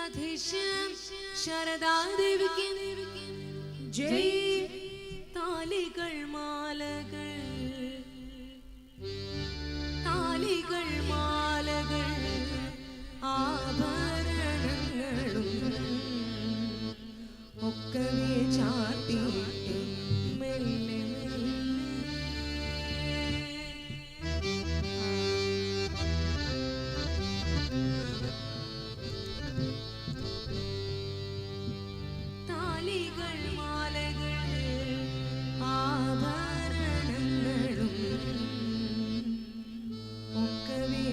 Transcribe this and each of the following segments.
രാധേശ ശാരദാദേവിക്ക് ജയ്. താലികൾ മാലകൾ താലികൾ മാലകൾ ആഭരണങ്ങളും ഒക്കവേ ചാർത്തിയിട്ട് മെല്ലെ താലികൾ മാലകൾ ആഭരണങ്ങളും ഒക്കവേ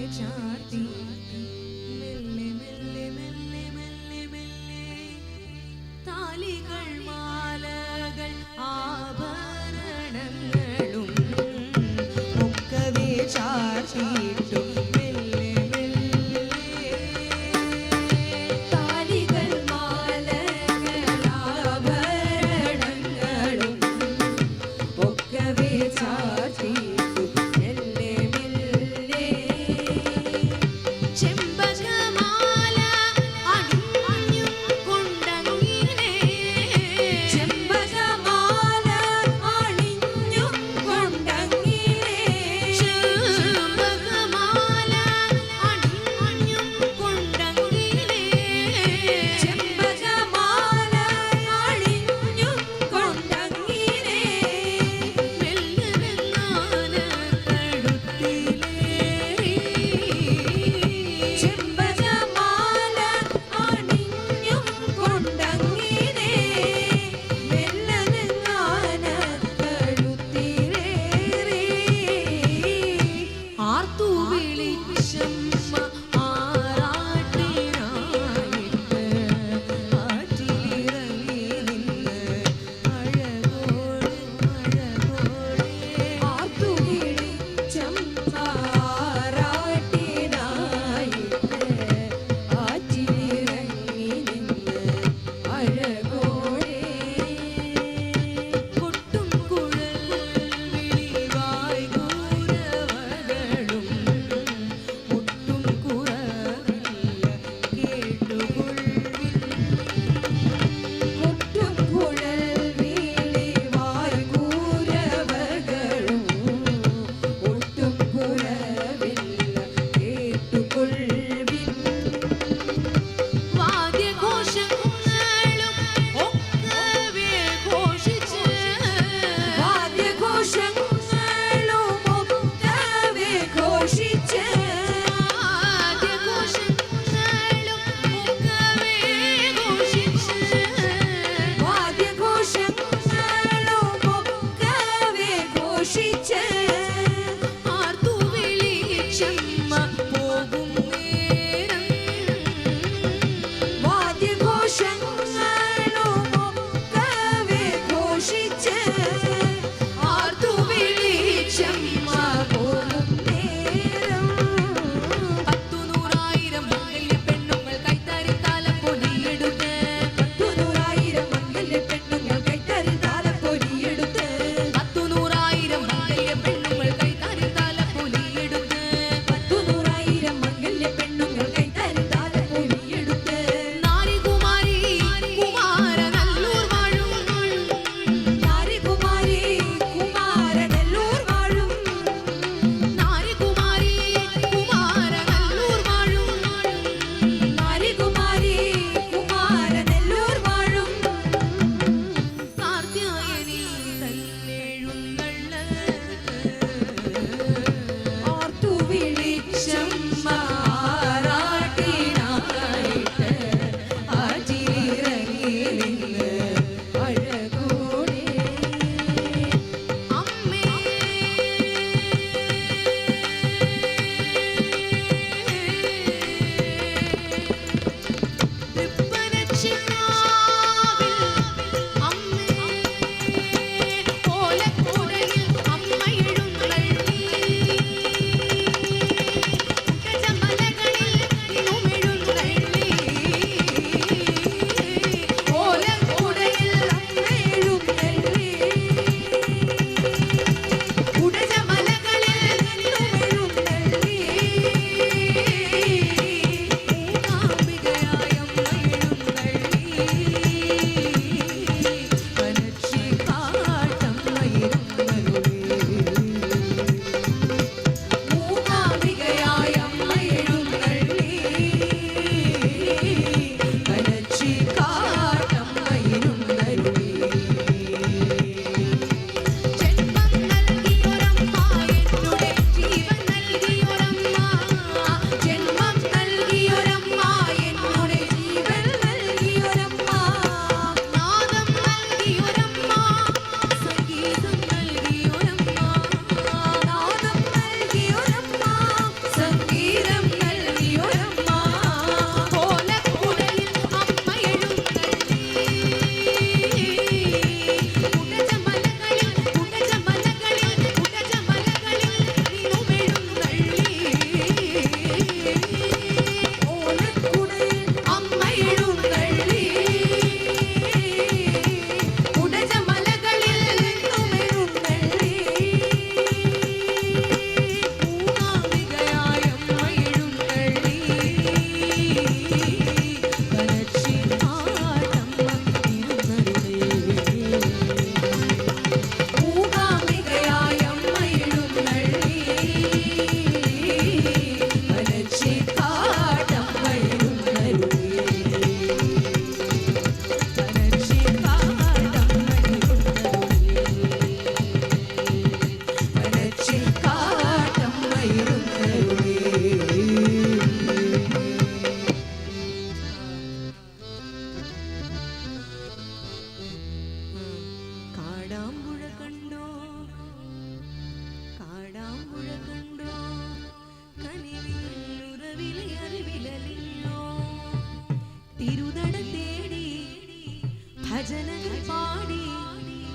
ഭജനകൾ പാടി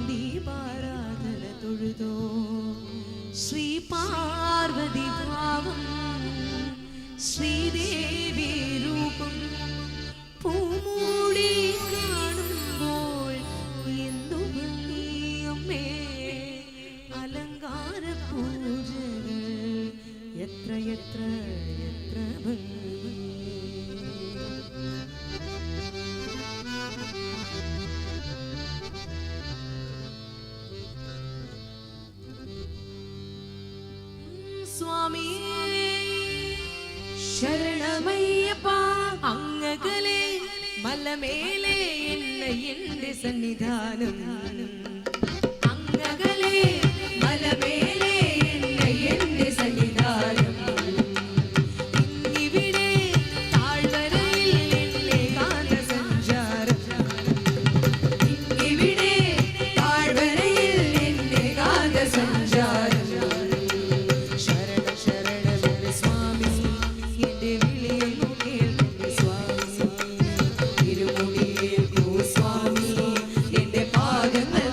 ദീപാരാധന തൊഴുതോ ശ്രീ പാർവതി ഭാവം ശ്രീദേവി രൂപം പൂമൂടി കാണുമ്പോൾ എന്തു ഭംഗിയമ്മേ അലങ്കാര പൂജകൾ എത്ര എത്ര എത്ര ഭംഗി സ്വാമി ശരണമയ്യപ്പ അങ്ങകലെ മലമേലെ എന്റെ സന്നിധാനം അങ്ങകലെ മലമേലെ എന്റെ സന്നിധാനം ഇവിടെ താഴ്വരയിൽ എന്റെ ഗാന സഞ്ചാരം ഇവിടെ താഴ്വരയിൽ എന്റെ ഗാന സഞ്ചാരം സ്വാമി എന്റെ പാദങ്ങൾ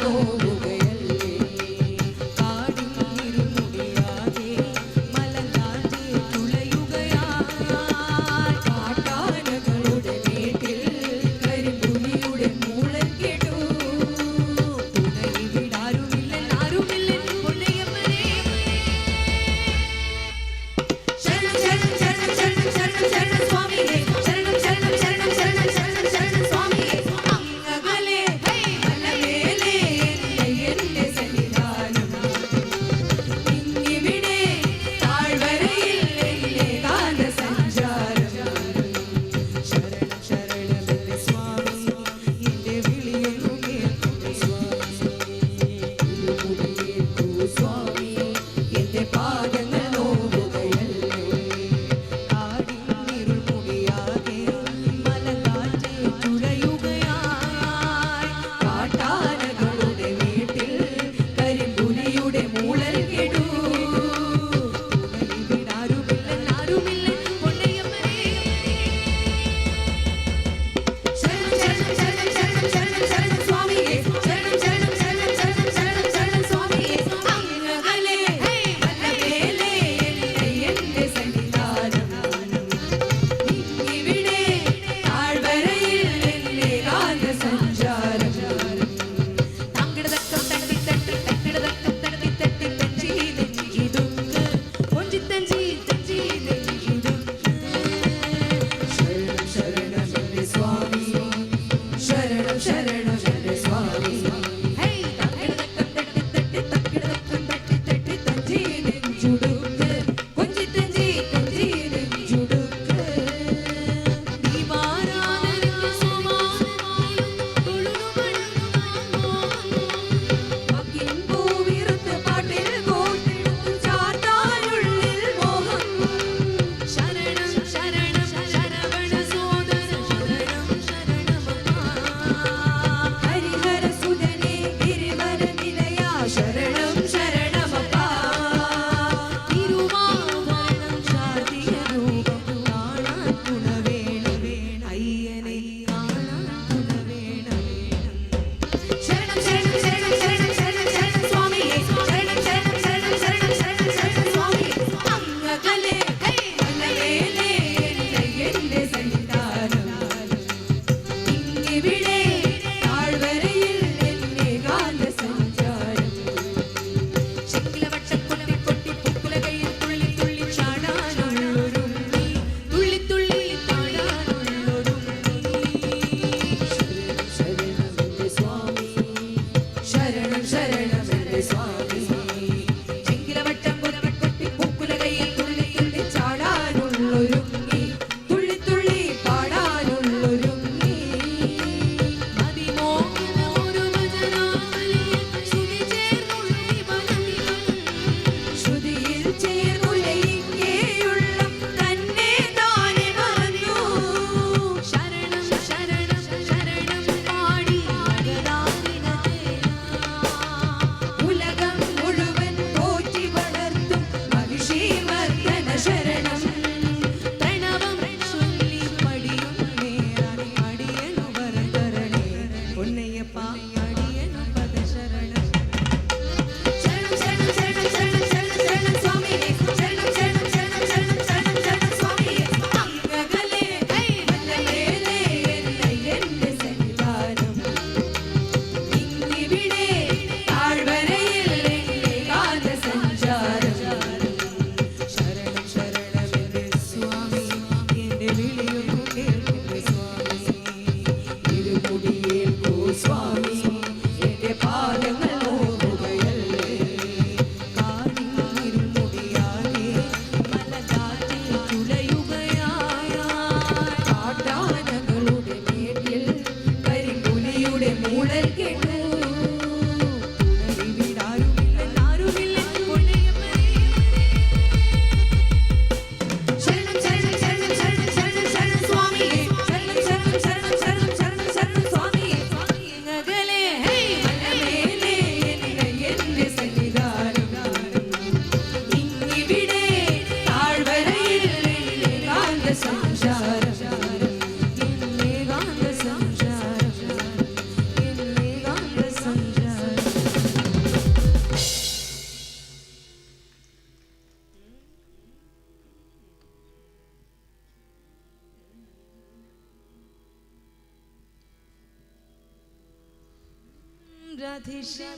രാധേശ്യാം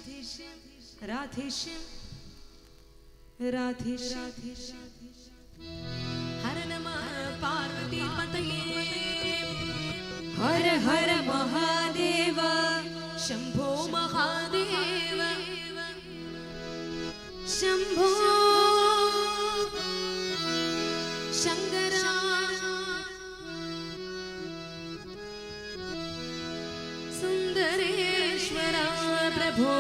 രാധേശ്യാം രാധേശ്യാം ഹര നമ പാർവതി പതയേ ഹര ഹര മഹാദേവ ശംഭോ മഹാദേവ ശംഭോ ശങ്കര സുന്ദരേശ്വര പ്രഭോ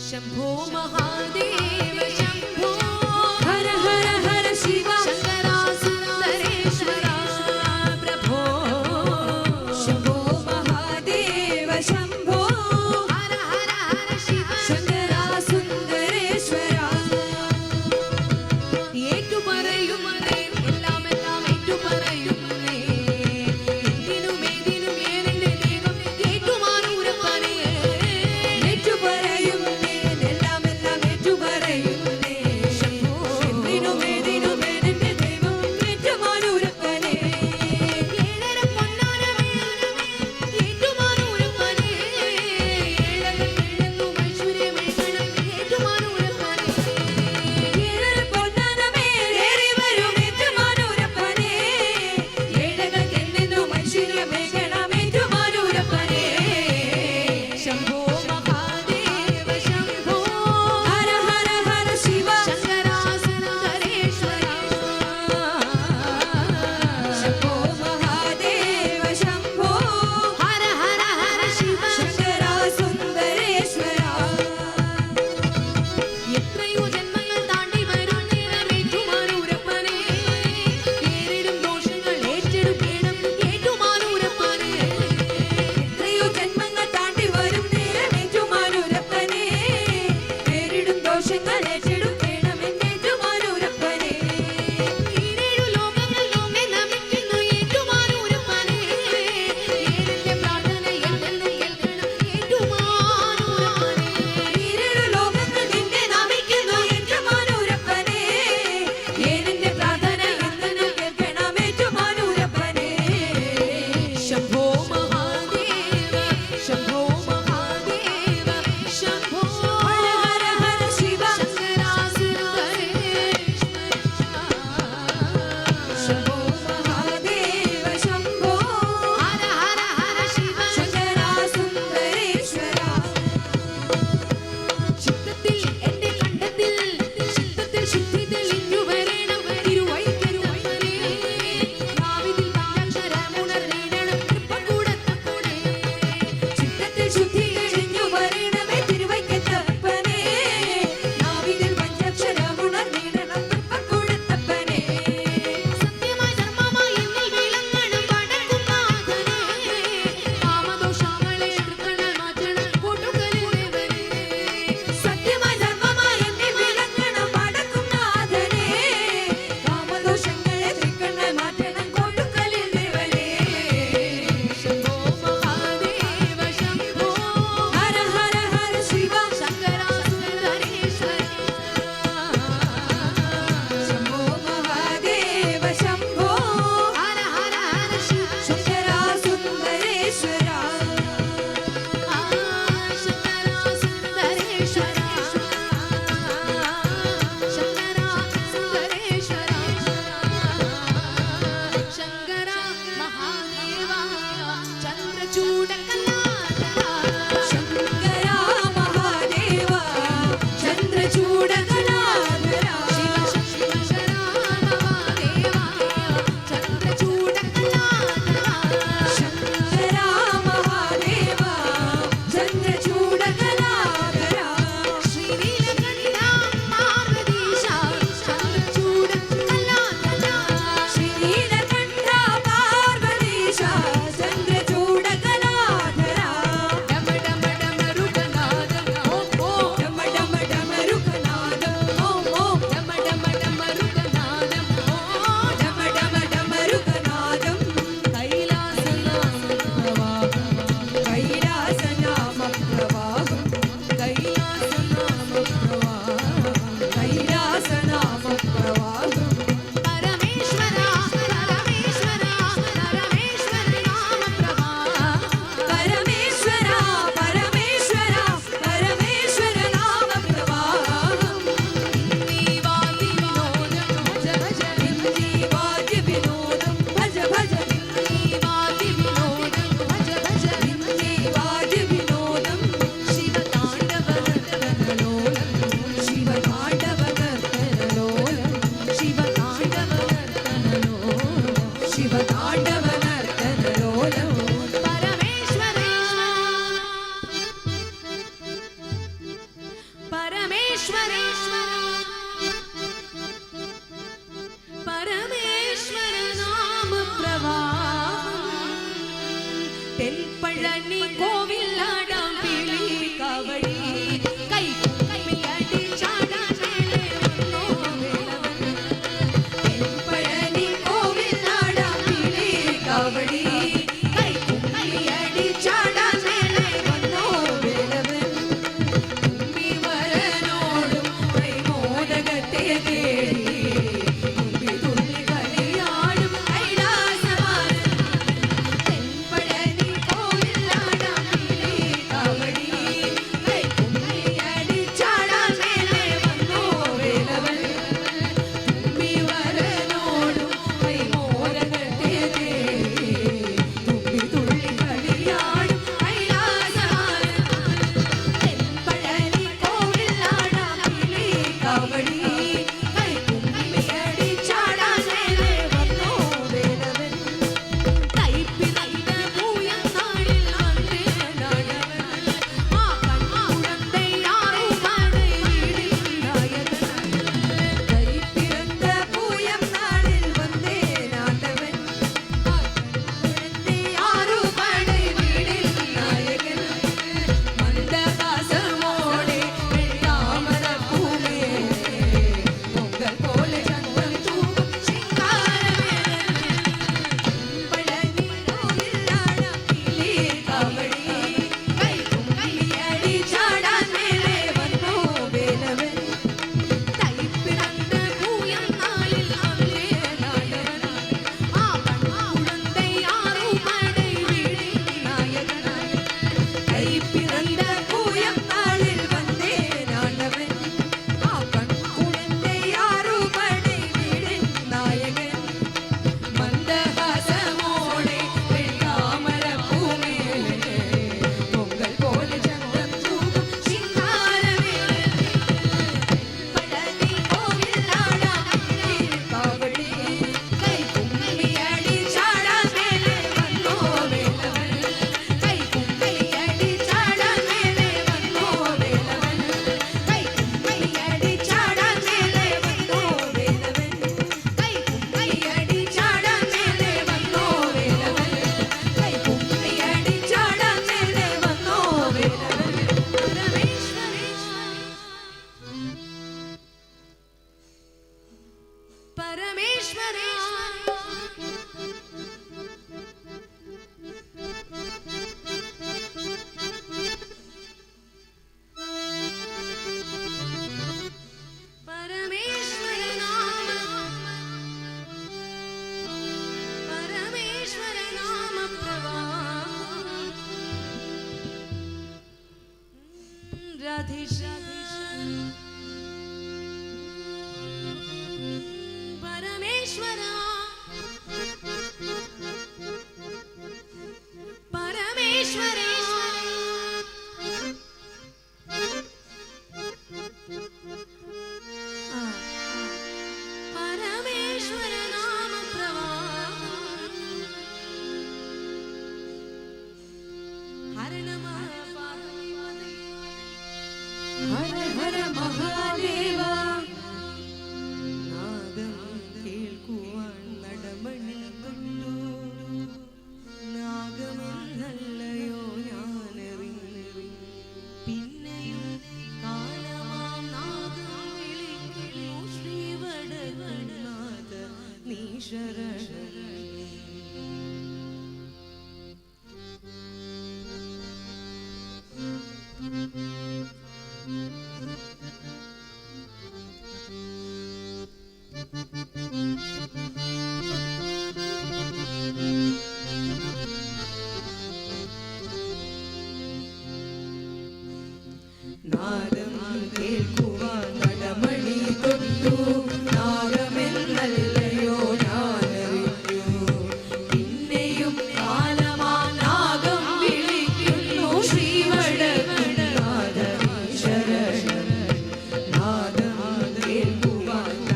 शंभो महादेव शंभो हर हर हर शिव शंकरा सुंदरेश्वरा प्रभो शंभो महादेव शंभो हर हर हर शिव शंकरा सुंदरेश्वरा ഏറ്റു പറയുമേ എല്ലാം എല്ലാം ഏറ്റു പറയുമേ എന്തിനും ഏതിനും ഏതിന്റെ ദൈവം ഏറ്റുമാനൂരപ്പനേ ഏറ്റു പറയുമേ എല്ലാം എല്ലാം ഏറ്റു പറയുമേ പഴനി കോവിലാടാം വിളി കവടി കൈ കൈയടി ചാടാൻ മേലെ വന്നോ വേലവൻ പഴനി കോവിലാടാം വിളി കവടി കൈ കൈയടി ചാടാൻ മേലെ വന്നോ വേലവൻ തുമ്പിവരനോടും മോദകത്തെ തേടി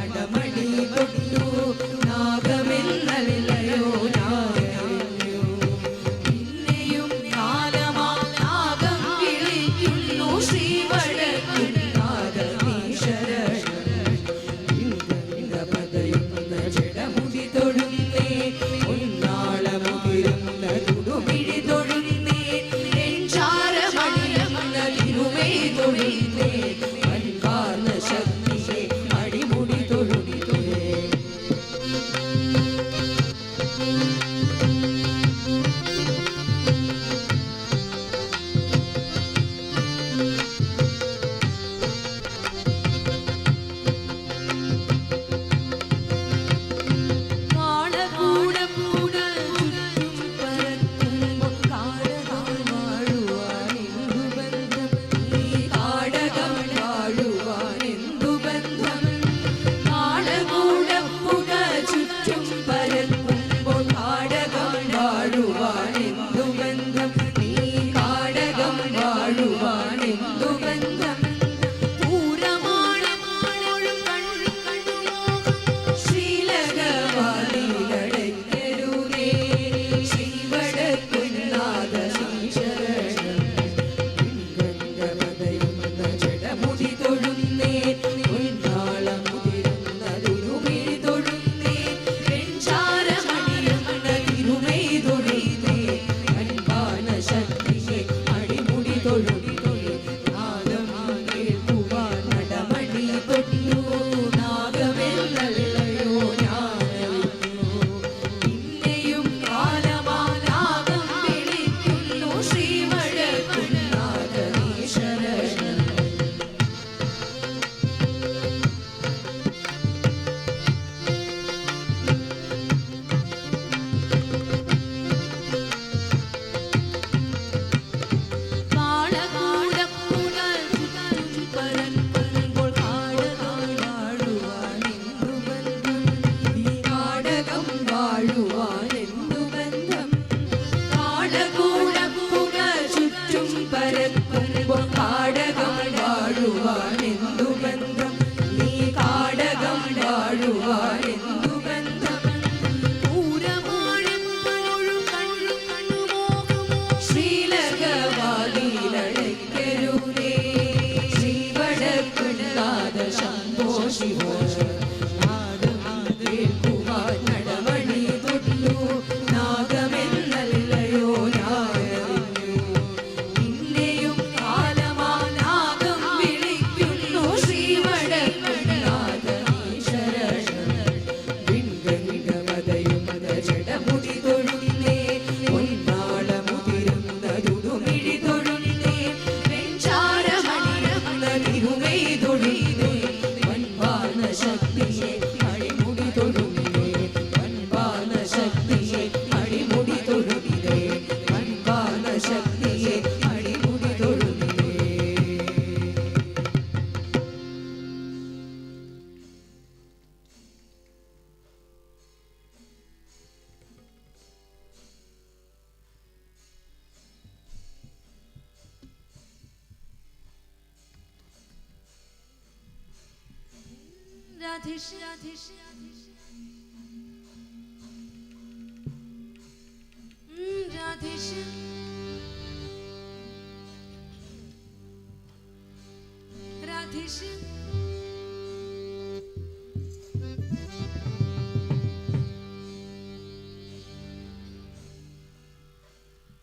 നടമണി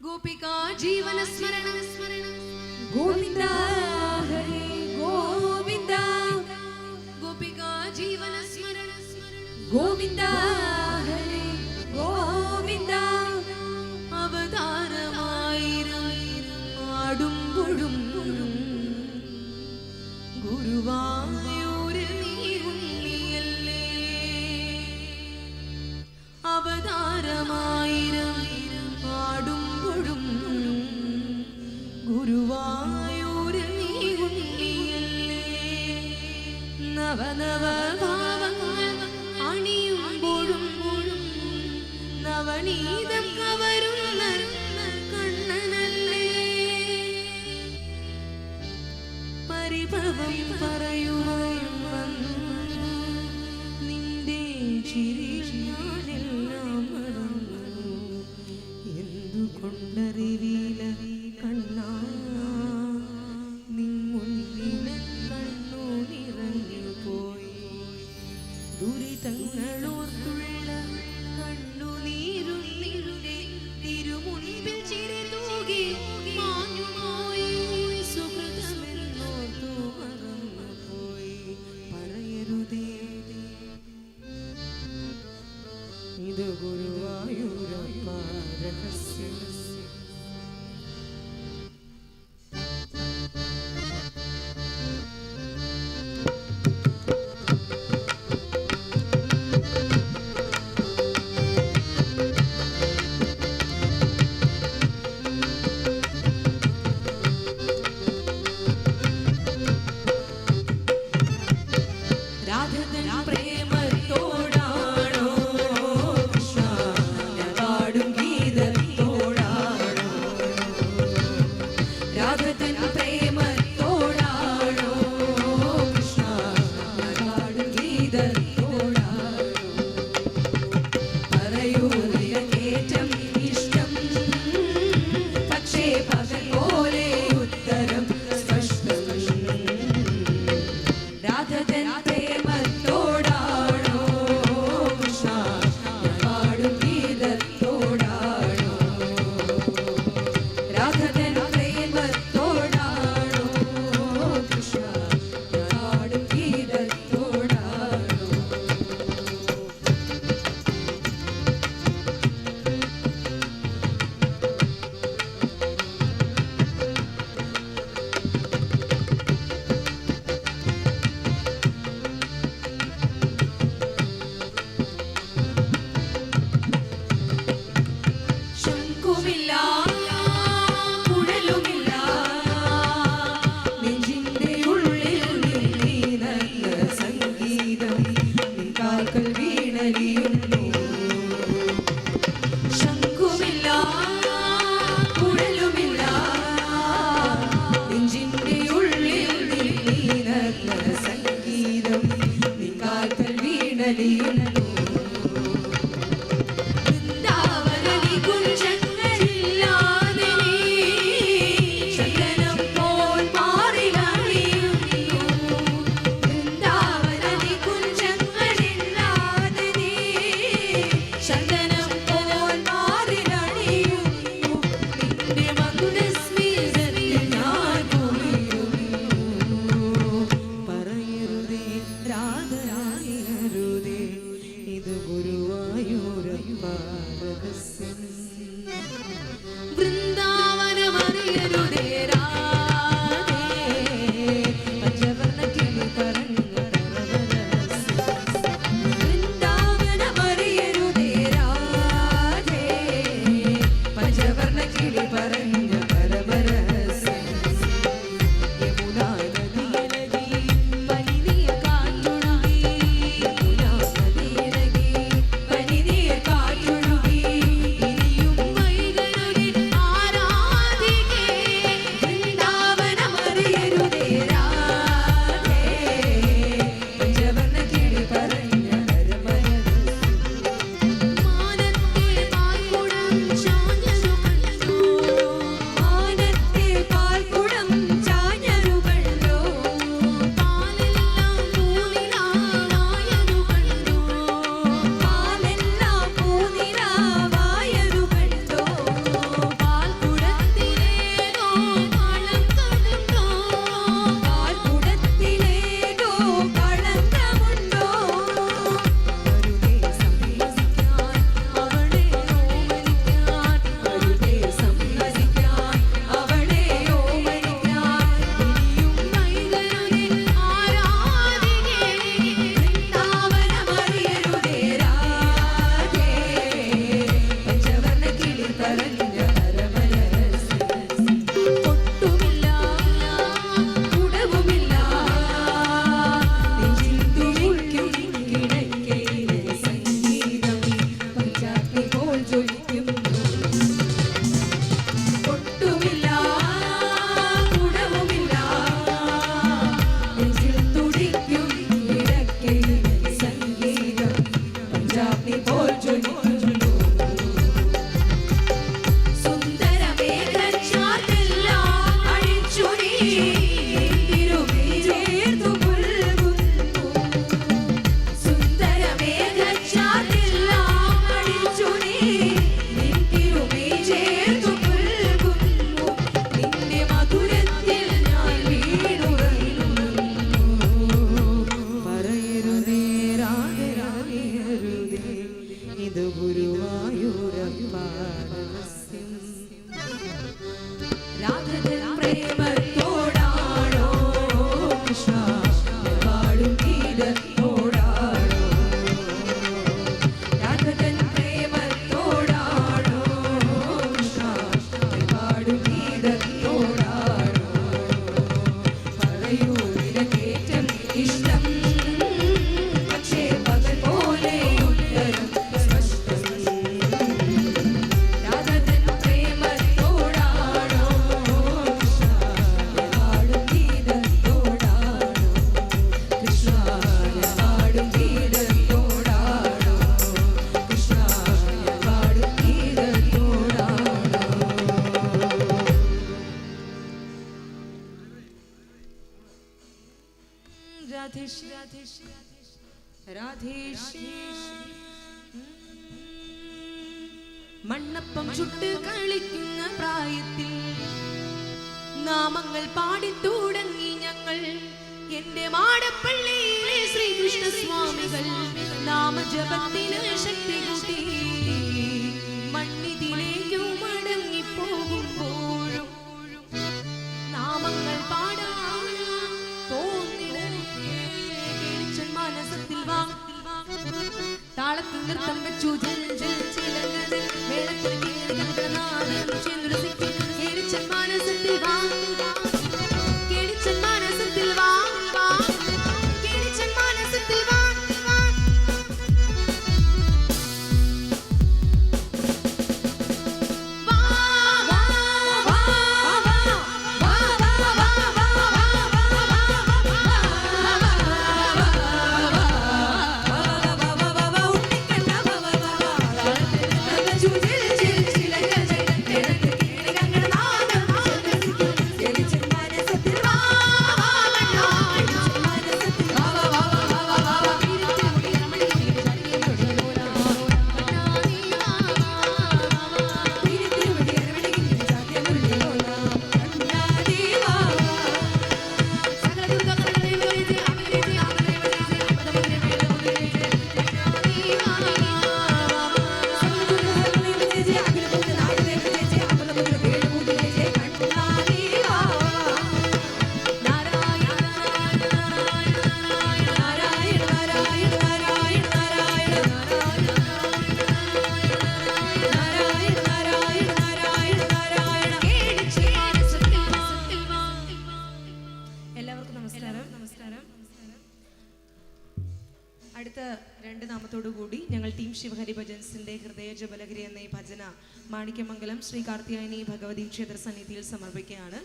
गोपिका जीवन स्मरण गोविंदा हरे गोविंदा गोपिका जीवन स्मरण गोविंदा हरे गोविंदा അവതാരമായിരം ആടുമ്പോഴും ഗുരുവായൂരിൽ നീ ഉണ്ണിയല്ലേ അവതാരമായിരം ആടുമ്പോഴും ഗുരുവായൂരിൽ നീ ഉണ്ണിയല്ലേ നവനവ ഭാവങ്ങൾ അണിയുമ്പോഴും നവനീതം കവരുന്ന കണ്ണനല്ലേ പരിഭവം പറയുവാൻ വന്നു നിന്റെ ചിരി ഞാനെല്ലാം മറന്നു എന്തുകൊണ്ടറിവില കണ്ണാ നിൻ കണ്ണു നിറഞ്ഞു പോയി ദുരിതങ്ങളോർത്തുള്ള കണ്ണുനീരും നിന്റെ തിരുമുൻപിൽ ചിരി തൂകി മാഞ്ഞുപോയി സുഹൃതമെന്നോർത്തു മറന്നുപോയി പറയരുതേ ഇത് ഗുരുവായൂരപ്പ രഹസ്യം ചന്ദനം പോൽ മാറിലണിയുന്നു വൃന്ദാവനനി രാധരായരുതേ ഇത് ഗുരുവായൂരപ്പ രഹസ്യം വൃന്ദാവനമറിയരുതേ രാധേ പഞ്ചവർണ്ണ കിളി പറഞ്ഞ വൃന്ദാവനമറിയരുതേ രാധേ പഞ്ചവർണ്ണ കിളി പറഞ്ഞ പരമരഹസ്യം യമുനാ നദിയിലകി പനിനീർ കാറ്റൊഴുകി യമുനാ നദിയിലകി പനിനീർ കാറ്റൊഴുകി ഇനിയും വൈകരുതേ ആരാധികേ വൃന്ദാവനമറിയരുതേ രാധേ പഞ്ചവർണ്ണ കിളി പറഞ്ഞ പരമരഹസ്യം മാനത്തെ പാൽക്കുടം ചാഞ്ഞതു കണ്ടോ മാനത്തെ പാൽക്കുടം ചാഞ്ഞതു കണ്ടോ പാലെല്ലാം പൂനിലാവായതു കണ്ടോ പാലെല്ലാം പൂനിലാവായതു കണ്ടോ പാൽക്കുടത്തിലേതോ കളങ്കമുണ്ടോ പാൽക്കുടത്തിലേതോ കളങ്കമുണ്ടോ വരുതേ സമ്മതിക്കാൻ അവളെ ഓമനിക്കാൻ വരുതേ സമ്മതിക്കാൻ അവളെ ഓമനിക്കാൻ ഇനിയും വൈകരുതേ ആരാധികേ വൃന്ദാവനമറിയരുതേ രാധേ പഞ്ചവർണ്ണ കിളി പറഞ്ഞ പരമരഹസ്യം ഒട്ടുമില്ല കുടവുമില്ല നെഞ്ചിൽ തുടിക്കും കിടക്കയിലെ സംഗീതം പഞ്ചാഗ്നി പോൽ ജ്വലിക്കുന്നു ഒട്ടുമില്ല കുടവുമില്ല നെഞ്ചിൽ തുടിക്കും കിടക്കയിലെ സംഗീതം പഞ്ചാഗ്നി പോൽ ജ്വലിക്കുന്നു സുന്ദരമേഘച്ചാർട്ടെല്ലാം അഴിച്ചു നീ തിരുമേനി ചേർത്തു പുൽകുന്നു സുന്ദരമേഘച്ചാർട്ടെല്ലാം അഴിച്ചു നീ തിരുമേനി ചേർത്തു പുൽകുന്നു നിന്റെ മധുരത്തിൽ ഞാൻ വീണുറങ്ങുന്നു പറയരുതേ രാഗരാഗരുതേ ഇത് ഗുരുവായൂരപ്പ രഹസ്യം രാധകൻ പ്രേമത്തോടാണോ കൃഷ്ണ പാടും ഗീതത്തോടാണോ രാധകൻ പ്രേമത്തോടാണോ കൃഷ്ണ പാടും ഗീതത്തോടാണോ പറയൂ നിനക്കേറ്റം ഇഷ്ടം പക്ഷേ പകൽ പോലെ ഉത്തരം സ്പഷ്ടം രാധകൻ പ്രേമത്തോടാണോ കൃഷ്ണ പാടും ഗീതത്തോടാണോ കൃഷ്ണ പാടും ഗീതത്തോടാണോ കൃഷ്ണ പാടും ഗീതത്തോടാണോ രാധേശ്യാ മണ്ണപ്പം ചുട്ട് കളിക്കുന്ന പ്രായത്തിൽ നാമങ്ങൾ പാടിത്തുടങ്ങി ഞങ്ങൾ എന്റെ മാടപ്പള്ളിയിലെ ശ്രീകൃഷ്ണ സ്വാമികൾ നാമജപത്തിന് ശക്തി കൂട്ടി മണ്ണിതിലേക്കു മടങ്ങിപ്പോകുമ്പോഴും നാമങ്ങൾ പാടാൻ തോന്നിടച്ചൻ മനസ്സത്തിൽ വാ താളത്തിൽ നൃത്തം വെച്ചു ജൽ ജൽ ചിലങ്ങളിൽ മേളത്തിൽ കേളികളനാദം ചെന്നുരസിക്കും കേളിച്ചൻ മനസ്സത്തിൽ വാ കേളിച്ചൻ മനസ്സത്തിൽ വാ കേളിച്ചൻ മനസ്സത്തിൽ വാ ജിൽ ജിൽ ചിലകൾ അടുത്ത 2 നാമത്തോടു കൂടി ഞങ്ങൾ ടീം ശിവഹരി ഭജൻസിൻ്റെ ഹൃദയ ജബലഹരി എന്ന ഈ ഭജന മാണിക്യമംഗലം ശ്രീ കാർത്തിയായനി ഭഗവതി ക്ഷേത്ര സന്നിധിയിൽ സമർപ്പിക്കുകയാണ്.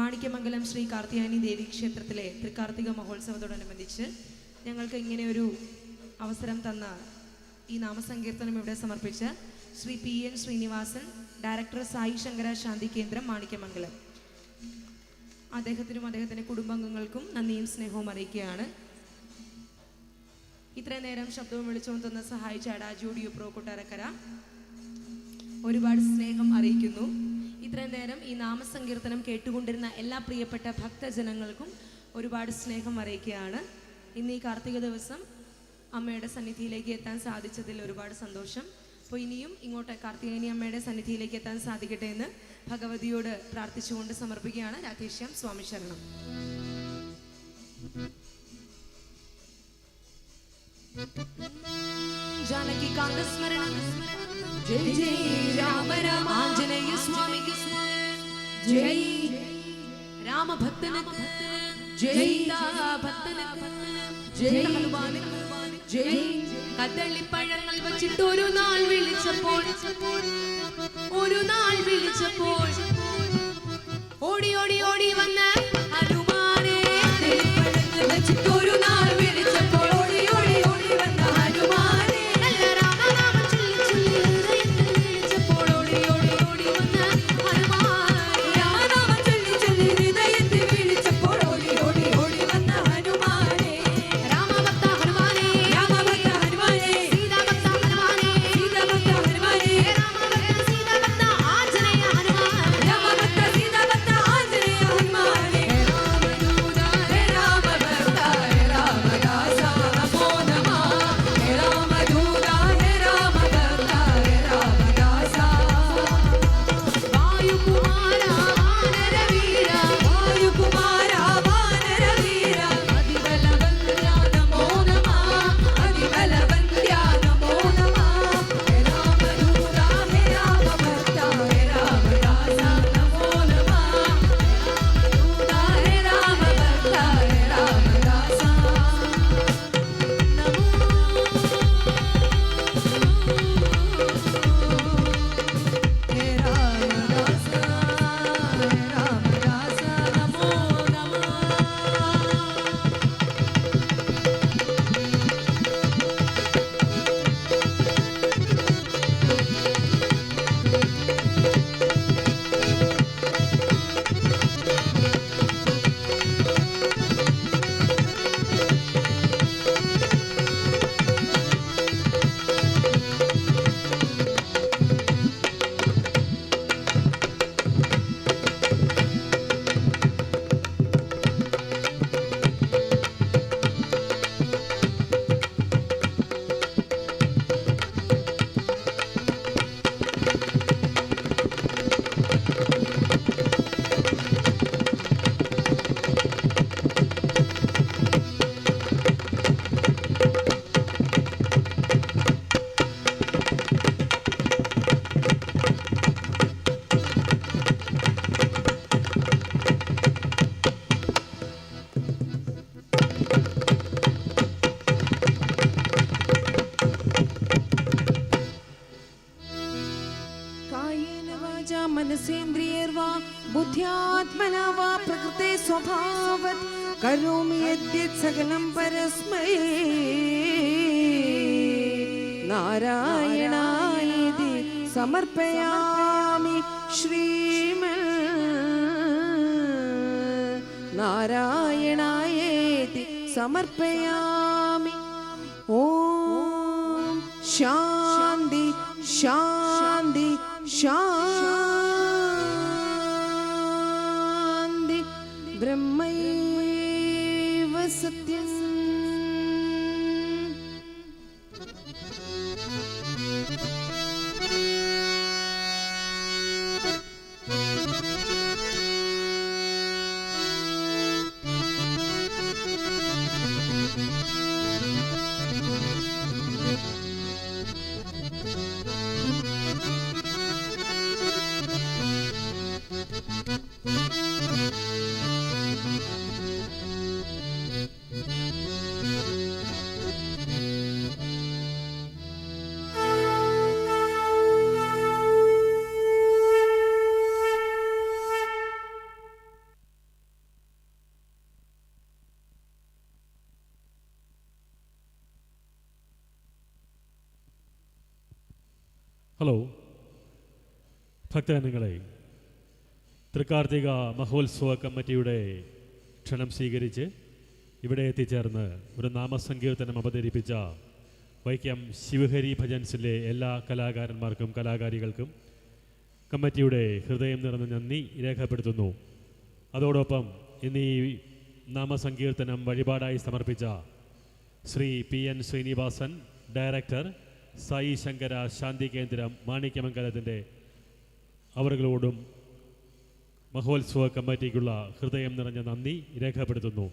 മാണിക്യമംഗലം ശ്രീ കാർത്തിയായനി ദേവി ക്ഷേത്രത്തിലെ തൃക്കാർത്തിക മഹോത്സവത്തോടനുബന്ധിച്ച് ഞങ്ങൾക്ക് ഇങ്ങനെ ഒരു അവസരം തന്ന ഈ നാമസങ്കീർത്തനം ഇവിടെ സമർപ്പിച്ച ശ്രീ PN ശ്രീനിവാസൻ, ഡയറക്ടർ സായി ശങ്കര ശാന്തി കേന്ദ്രം മാണിക്യമംഗലം, അദ്ദേഹത്തിനും അദ്ദേഹത്തിൻ്റെ കുടുംബാംഗങ്ങൾക്കും നന്ദിയും സ്നേഹവും അറിയിക്കുകയാണ്. ഇത്രയും നേരം ശബ്ദവും വിളിച്ചുകൊണ്ട് തന്ന സഹായിച്ച അഡാജോഡിയോ പ്രോ കൊട്ടാരക്കര ഒരുപാട് സ്നേഹം അറിയിക്കുന്നു. ഇത്രയും നേരം ഈ നാമസങ്കീർത്തനം കേട്ടുകൊണ്ടിരുന്ന എല്ലാ പ്രിയപ്പെട്ട ഭക്തജനങ്ങൾക്കും ഒരുപാട് സ്നേഹം അറിയിക്കുകയാണ്. ഇന്ന് ഈ കാർത്തിക ദിവസം അമ്മയുടെ സന്നിധിയിലേക്ക് എത്താൻ സാധിച്ചതിൽ ഒരുപാട് സന്തോഷം. അപ്പോൾ ഇനിയും ഇങ്ങോട്ട് കാർത്തികേയനി അമ്മയുടെ സന്നിധിയിലേക്ക് എത്താൻ സാധിക്കട്ടെ എന്ന് ഭഗവതിയോട് പ്രാർത്ഥിച്ചുകൊണ്ട് സമർപ്പിക്കുകയാണ്. രാധേശ്യാം സ്വാമി ശരണം. जानकी कांत स्मरण जय जय राम राम आंजनेय स्वामी की जय राम भक्तन जय भक्तन जय हनुमान जय കദളി പഴങ്ങൾ വച്ചിട്ട് ഒരു നാൾ വിളിച്ചപ്പോൾ ഓടി ഓടി ഓടി വന്ന ഹനുമാനെ പഴങ്ങൾ വച്ചിട്ട് ഒരു നാൾ വിളിച്ചപ്പോൾ मनसेन्द्रियैर्वा बुद्ध्यात्मना वा प्रकृते स्वभावत् करोमि यद्यत् सकलं परस्मै नारायणायेति समर्पयामि श्रीमन् नारायणायेति समर्पयामि ॐ शान्ति शान्ति शान्ति ब्रह्मैव सत्यम् ഹലോ ഭക്തജനങ്ങളെ, തൃക്കാർത്തിക മഹോത്സവ കമ്മിറ്റിയുടെ ക്ഷണം സ്വീകരിച്ച് ഇവിടെ എത്തിച്ചേർന്ന് ഒരു നാമസങ്കീർത്തനം അവതരിപ്പിച്ച വൈക്കം ശിവഹരി ഭജൻസിലെ എല്ലാ കലാകാരന്മാർക്കും കലാകാരികൾക്കും കമ്മിറ്റിയുടെ ഹൃദയം നിറഞ്ഞ നന്ദി രേഖപ്പെടുത്തുന്നു. അതോടൊപ്പം ഇന്ന് ഈ നാമസങ്കീർത്തനം വഴിപാടായി സമർപ്പിച്ച ശ്രീ PN ശ്രീനിവാസൻ, ഡയറക്ടർ, സായി ശങ്കര ശാന്തി കേന്ദ്രം, മാണിക്യമംഗലത്തിൻ്റെ അവരുകളോടും മഹോത്സവ കമ്മിറ്റിക്കുള്ള ഹൃദയം നിറഞ്ഞ നന്ദി രേഖപ്പെടുത്തുന്നു.